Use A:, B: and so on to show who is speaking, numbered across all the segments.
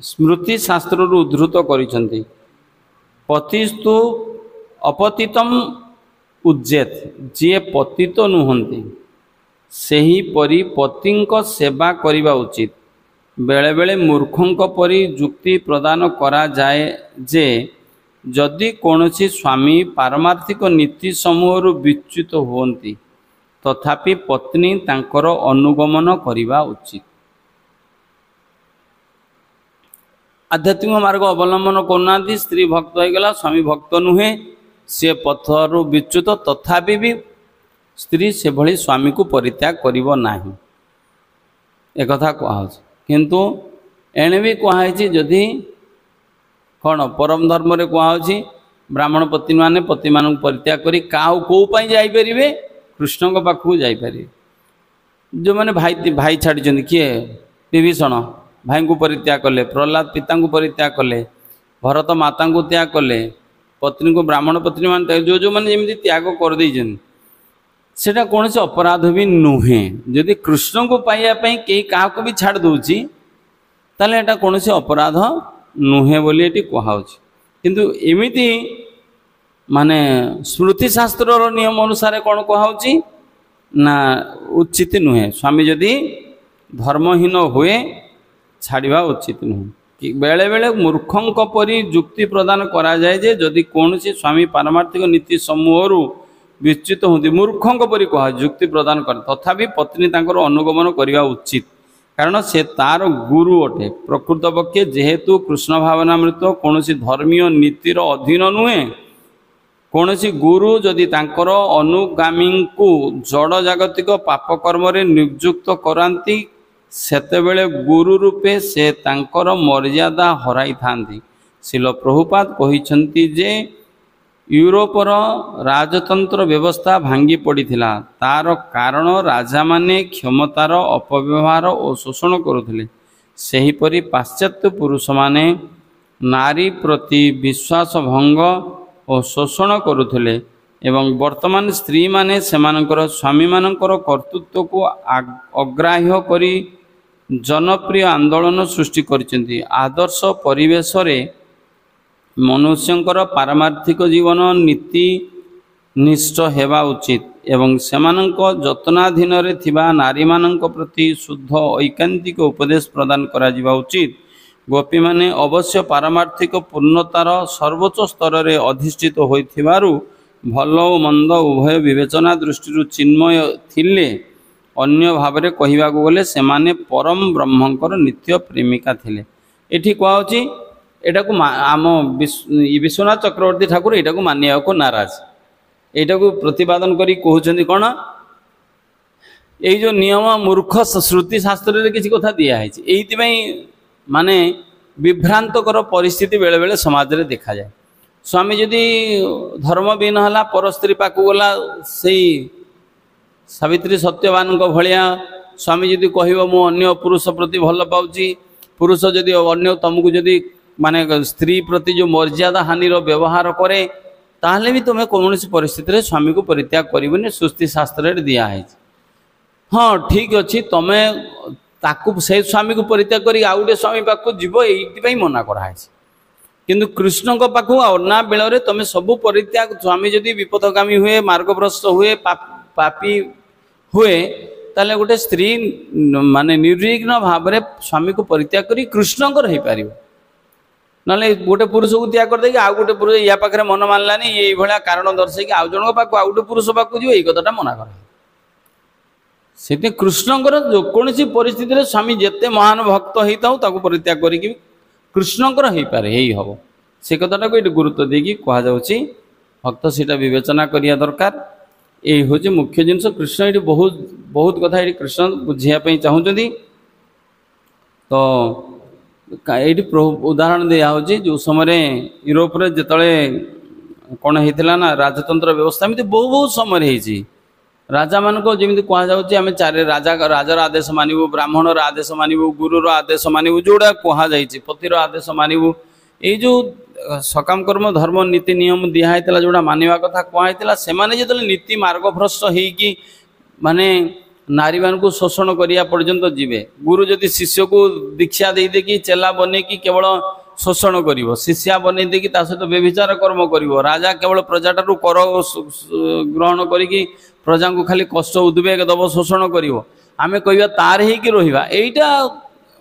A: स्मृति शास्त्र उद्धृत करिसेंती पतिस्तु अपतितम उज्जेत जी पतित नुहंती सही परी पतिंक सेवा करिबा उचित बेले बेले मूर्खंक परी जुक्ति प्रदान करा जाए जे जदि कौनसी स्वामी पारमार्थिक नीति समूह विच्युत होती तथापि पत्नी तांकर अनुगमन करिबा उचित। आध्यात्मिक मार्ग अवलंबन करना स्त्री भक्त हो गला स्वामी भक्त नुहे सी पथरु विच्युत तथापि भी स्त्री से भली स्वामी को परित्याग करिबो नाही एक कथा कहा किंतु एणे भी कहुई जदि कौन परम धर्म रे कहुई ब्राह्मण पति माने पति मान परित्याग करी काउ को पई जाई परिबे कृष्ण को पाखु जाई परिबे जो माने भाई भाई छाड़ी किए विभीषण भाई को परित्याग कले प्रहलाद पिता को परित्याग कले भरत माता को त्याग कले पत्नी को ब्राह्मण पत्नी मान जो जो मैंने जमी त्याग कर सेटा कौन से अपराध भी नुहे जदि कृष्ण को पाइबापी कई क्या भी छाड़ दूची ताले एटा कौन से अपराध नुहे बोली एटी कहुची किंतु एमिति माने स्मृति शास्त्र नियम अनुसार कौन कहुची ना उचित नुहे स्वामी जदि धर्महीन हुए छाड़वा उचित नुहे कि बेले बेले मूर्खंक परी जुक्ति प्रदान करा जाए जे जदि कौन से स्वामी पारमार्थिक नीति समूह विच्युत होती मूर्खंक परी कह जुक्ति प्रदान कर तथापि पत्नी तांकर अनुगमन करवा उचित कारण से तार गुरु अटे प्रकृत पक्षे जेहेतु कृष्ण भावनामृत कौन धर्मीय नीतिर अधीन नुहे कौन गुरु जदि तांकर अनुगामी को जड़ जागतिक पाप कर्म नियुक्त करांती सेतेबेले गुरु रूपे से तांकर मर्यादा हराई थांती। शिल प्रभुपाद कहिसंती जे यूरोपर राजतंत्र व्यवस्था भांगी पड़ीथिला तार कारण राजा माने क्षमतार अपव्यवहार और शोषण करुथिले सेहीपरि पाश्चात्य पुरुष माने नारी प्रति विश्वास भंग और शोषण करुथिले एवं वर्तमान स्त्री माने सेमानकर स्वामी मानकर कर्तृत्व को अग्राह्य करी जनप्रिय आंदोलन सृष्टि करिसेंती। आदर्श परिवेश रे मनुष्यंकर पारमार्थिक जीवन नीति निष्ठ हेबा उचित एवं सेमानंक जतनाधीन रे थिबा नारी मानंक प्रति शुद्ध ऐकांतिक उपदेश प्रदान करा जिबा उचित। गोपी माने अवश्य पारमार्थिक पूर्णतार सर्वोच्च स्तर रे अधिष्ठित होइथिबारु भल और मंद उभय विवेचना दृष्टि चिन्मय थिले अन्य भाव में कहवा गले से माने परम ब्रह्मंकर नित्य प्रेमिका थिले। एठी कहउची एटा को आम विश्वनाथ चक्रवर्ती ठाकुर एटा को मानिया को नाराज एटा को प्रतिपादन करी कहउछन्ती कोन ए जो नियम मूर्ख श्रुति शास्त्र रे किसी कथा दिया है एइति माने विभ्रांतकर परिस्थिति बेले बेले समाज रे देखा जाए। स्वामी जदि धर्मविहीन हला पर स्त्री पाकु गला से सावित्री सत्यवान भलिया स्वामी जदि कहब मु अन्य पुरुष प्रति भल पाउची पुरुष जदि अन्य तुमको जदि माने स्त्री प्रति जो मर्यादा हानि व्यवहार करे ताहले भी तुम्हें कौन परिस्थिति स्वामी को परित्याग करबनी सुस्ति शास्त्र दिया है। हाँ ठीक अच्छे तुम्हें ताकू से स्वामी को परित्याग कर आउ गोटे स्वामी पाक जीव ये मना कराई किंतु कृष्ण को पाखु अन्ना बेल तुम सब परित्याग स्वामी जदि विपथगामी हुए मार्गभ्रष्ट हुए पापी हुए ताले गोटे स्त्री माने निर्विघ्न भाव में स्वामी को परित्याग करी कृष्णकर हो पार ना गोटे पुरुष को त्याग कर दे आउ गोटे पुरुष या पाखे मन मानलानी ये भाया कारण दर्शे आउ जन पाक आउ गोटे पुरुष पाक जी कथा मना कर से कृष्णकर जेकोसी परिस्थिति स्वामी जिते महान भक्त होता परित्याग करी कृष्णकर हो पारे यही हम से कथाटा को ये गुरुत्व देकी कहुच्छी भक्त से विवेचना करिया दरकार यही हूँ मुख्य जिनस कृष्ण ये बहुत बहुत कथा ये कृष्ण बुझापी चाहूँगी तो ये उदाहरण दिया हूँ जो समय यूरोप रे जिते कौन होता ना राजतंत्र व्यवस्था एमती बहुत बहुत समय राजा मान जमी कहुच्छे चारे राजा राजार आदेश मानव ब्राह्मणर आदेश मानव गुरुर आदेश मानव जोड़ा कहुई पतिर आदेश मानव ये जो सकाम कर्म धर्म नीति नियम दिहाईला जोड़ा मानिबा कथा कहुई से नीति मार्गभ्रष्ट होगी माने नारी मान को शोषण करिया पर्यंत जीवे गुरु जदि शिष्य को दीक्षा दे देकी चेला बने की केवल शोषण करिवो शिष्या बने देकी ता सहित व्यभिचार कर्म करिवो राजा केवल प्रजाटारू कर ग्रहण करिकी प्रजा को खाली कष्ट उद्वेग दब शोषण करिवो आमे कहबा तार हे कि रहिबा एइटा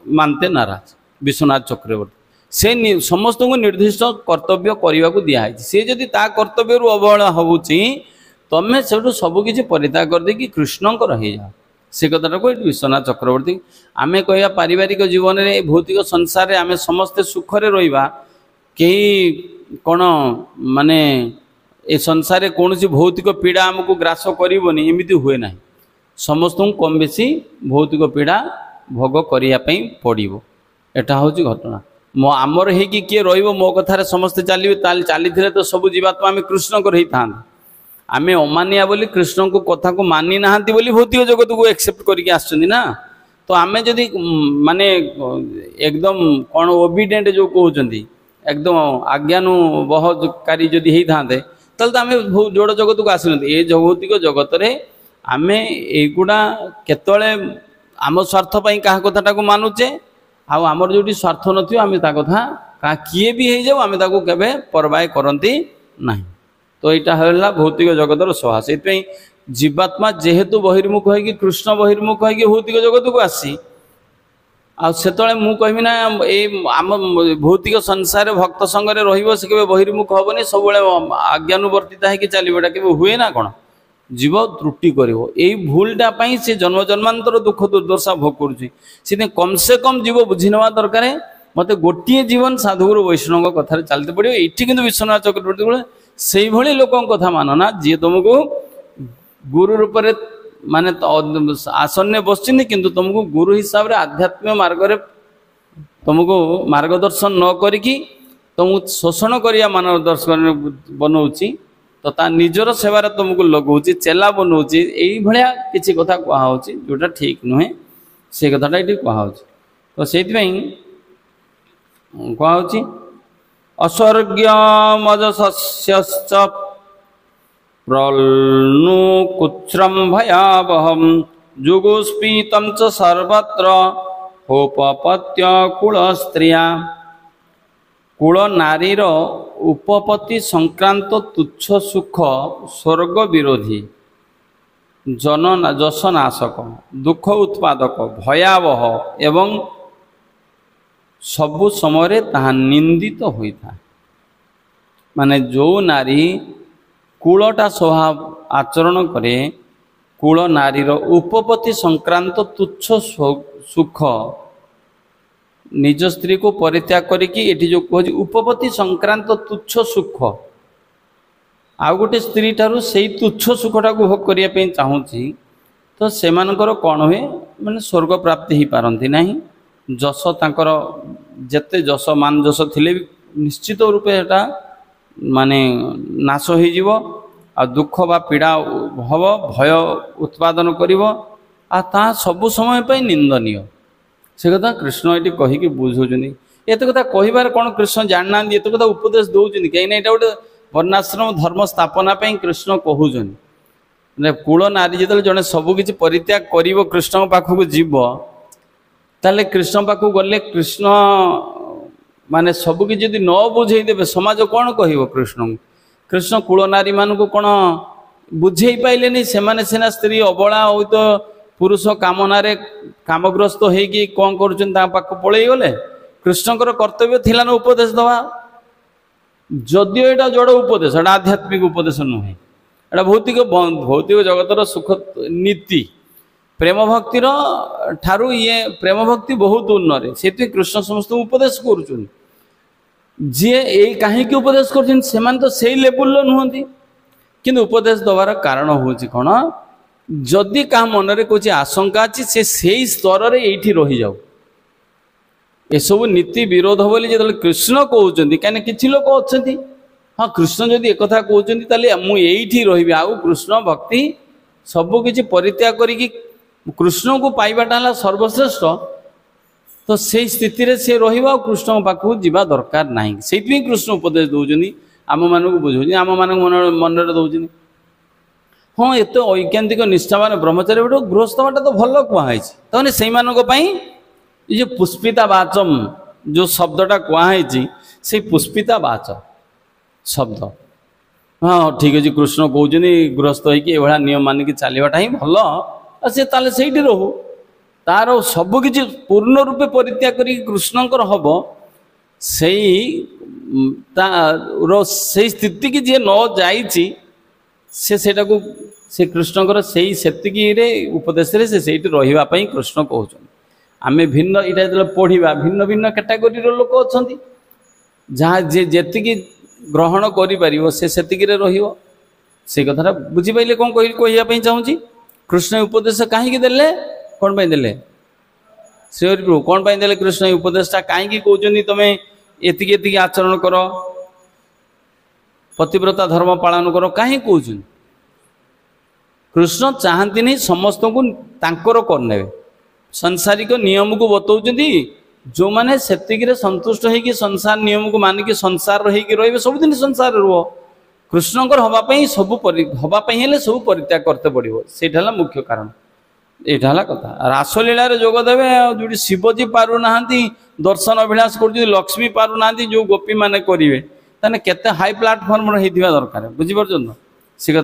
A: मानते नाराज विश्वनाथ चक्रवर्ती से समस्त को निर्दिष्ट कर्तव्य करने को दिखाई सी जदि ता कर्तव्य अवहेला होची तमें से सबकि परित्याग कर दे कि कृष्ण रही जाओ से कथा को विश्वनाथ चक्रवर्ती आमे कहया पारिवारिक जीवन में भौतिक संसार में आम समस्ते सुखरे रहिबा कहीं कौन माने ए संसार कौन भौतिक पीड़ा आमको ग्रास करनी एमती हुए ना समस्त को कम बेसी भौतिक पीड़ा भोग करने पड़ो एटा हूँ घटना मो आमर है कि किए रो मो कथार समस्ते चलिए चली तो सब जीवात्मा आम कृष्ण को रही था आम अमानिया बोली कृष्ण को कथा को मानी ना बोली भौतिक जगत को एक्सेप्ट करके ना तो आम जदि माने एकदम कौन ओबिडेंट जो कहते एकदम आज्ञानुबहकारी जदि होता तो आम जोड़ जगत को आसन ये भौतिक जगत रे आम युवा केतले आम स्वार्थ क्या कथाटा को मानुचे आमर जो स्वार्थ नथि आम कथा किए भी हो जाऊ आम केवे परवाह करती ना तो यहाँ है भौतिक जगतर स्वभाव से जीवात्मा जेहेतु बहिर्मुख हो कृष्ण बहिर्मुख हो भौतिक जगत को आसी आते मुझे कहबी ना आम भौतिक संसार भक्त संगे रही बहिर्मुख हेनी सब आज्ञानुवर्तिता है चलता के हुए ना कौन जीव त्रुटि कर भूलटा से जन्म जन्मांतर दुख दुर्दशा भोग कर कम से कम जीव बुझी ना दरकार मत गोटे जीवन साधुगुरु वैष्णव कथार चलते पड़ो ये कि विश्वनाथ चक्रवर्ती बोले से भली लोक कथा मानना जी तुमको गुरु रूप से माने आसन्ने बसचिन किंतु तुमको गुरु हिसाब से आध्यात्मिक मार्ग रे तुमको मार्गदर्शन न करिकी तुमको शोषण करिया मार्गदर्शन बनाऊँगी तो ता निजर सेवार तुमको लगौची चेला बनाऊँगी यही भाया किसी कथा कहुच्छी जोटा ठीक नुहे से कथाटा ये कहुच्छी तो से कहुच्छी अस्वर्ग्यमजस्य प्रलुकुत्रम भयावहम जुगुस्पीतम च सर्वत्र होपपत्य कुल स्त्रिया कुल नारीर उपपत्ति संक्रांत तुच्छ सुख स्वर्ग विरोधी जसनाशक दुख उत्पादक भयावह एवं सबु समय ताहा निंदित होता माने जो नारी कूलटा स्वभाव आचरण करे कूल नारीर उपपत्ति संक्रांत तुच्छ सुख निज स्त्री को परित्याग करिकी एठी जो कह उपपत्ति संक्रांत तुच्छ सुख आउ गोटे स्त्री ठारू से तुच्छ सुखटा को भोग करने चाहूँगी तो से कौन हुए माने स्वर्ग प्राप्ति हो पारती नहीं जस तांकर जेते जस मान जस थिले निश्चित रूपे एटा माने नाश हो जीव आ दुख बा पीड़ा हब भय उत्पादन करिवो आ ता सबु समय पे निंदनीय से कथा कृष्ण ये कहीकि बुझौनी एत कथा कहबार कौन कृष्ण जानना एत कथा उपदेश दौरान कहीं ये गोटे वर्णाश्रम धर्म स्थापना कृष्ण कहून कूल नारी जो जड़े सबकि परित्याग कर कृष्ण पाखक जीव ताले कृष्ण पाखक गले कृष्ण माने सबकि जदि न बुझेदेवे समाज कौन कह कृष्ण कृष्ण कूल नारी मान को कौन बुझे पाइले से सीना स्त्री अबला हो तो पुरुष कामनारे कामग्रस्त होगी कौन कर पलि गले कृष्णकर कर्तव्य थिला न उपदेश दवा जदियो एटा जड़ उपदेश एटा आध्यात्मिक उपदेश नुहे एटा भौतिक भौतिक जगतर सुख नीति प्रेम भक्तिर ठारू ये प्रेम भक्ति बहुत उन्नरे से कृष्ण समस्त उपदेश कर जी कहीं उपदेश कर तो से लेवल नुहति किंतु उपदेश दबार कारण हूँ कौन जदि क्या मनरे कुछ आशंका अच्छी से स्तर में ये रही जाऊ एसबू नीति विरोध बोली जो कृष्ण कहते कहीं किसी लोग अच्छा हाँ कृष्ण जदि एक कहते मुझे रही आउ कृष्ण भक्ति सबकि परित्याग करी कृष्ण को पाइबाटा सर्वश्रेष्ठ तो से स्थिति रे से रहिबा कृष्ण पाखु जीवा दरकार नहीं से कृष्ण उपदेश दौरान आम मानक बुझे आम मान मन दौरान हाँ एत ऐकांतिक निष्ठा मान ब्रह्मचारी बेट गृहस्थ बाटा तो भल कहुई तमें से ये पुष्पिता वाचम जो शब्दटा कहुई से पुष्पिता वाच शब्द हाँ ठीक अच्छे कृष्ण कहते गृहस्थ होगा नियम मानिक चलवाटा ही भल सी ताले से रहू तार सबकि पूर्ण रूपे परित्याग कर कृष्णकर हम से स्थिति की जी न जाइए से कृष्णकर से उपदेश से रही कृष्ण कहते आम भिन्न यहाँ पढ़ा भिन्न भिन्न कैटेगोरी लोक अच्छा जहाँ जी जी ग्रहण कर से रही कथा बुझीपारे कौन कहवाई चाहूँगी कृष्ण उपदेश कहीं देले कौन पाई देले श्री प्रभु कौन पाई देले कृष्ण उपदेशटा कहीं कहते तुम्हें एति आचरण कर पतिव्रता धर्म पालन कर कहीं कहते कृष्ण चाहती नहीं समस्त को तांकर करने सांसारिक नियम को बताऊँ जो मैंने से संतुष्ट होगी संसार नियम को मानिक संसार रही सबुदिन संसार रुह कृष्णकर हवापाई सब हवापाई सब परित्याग करते पड़ो से मुख्य कारण यहाँ कथा रासलीला जोगदेवे जो शिवजी पारना दर्शन अभिलाष कर लक्ष्मी पारना जो गोपी मैंने करेंगे ताने केते हाई प्लाटफर्म होता दरकार बुझीपार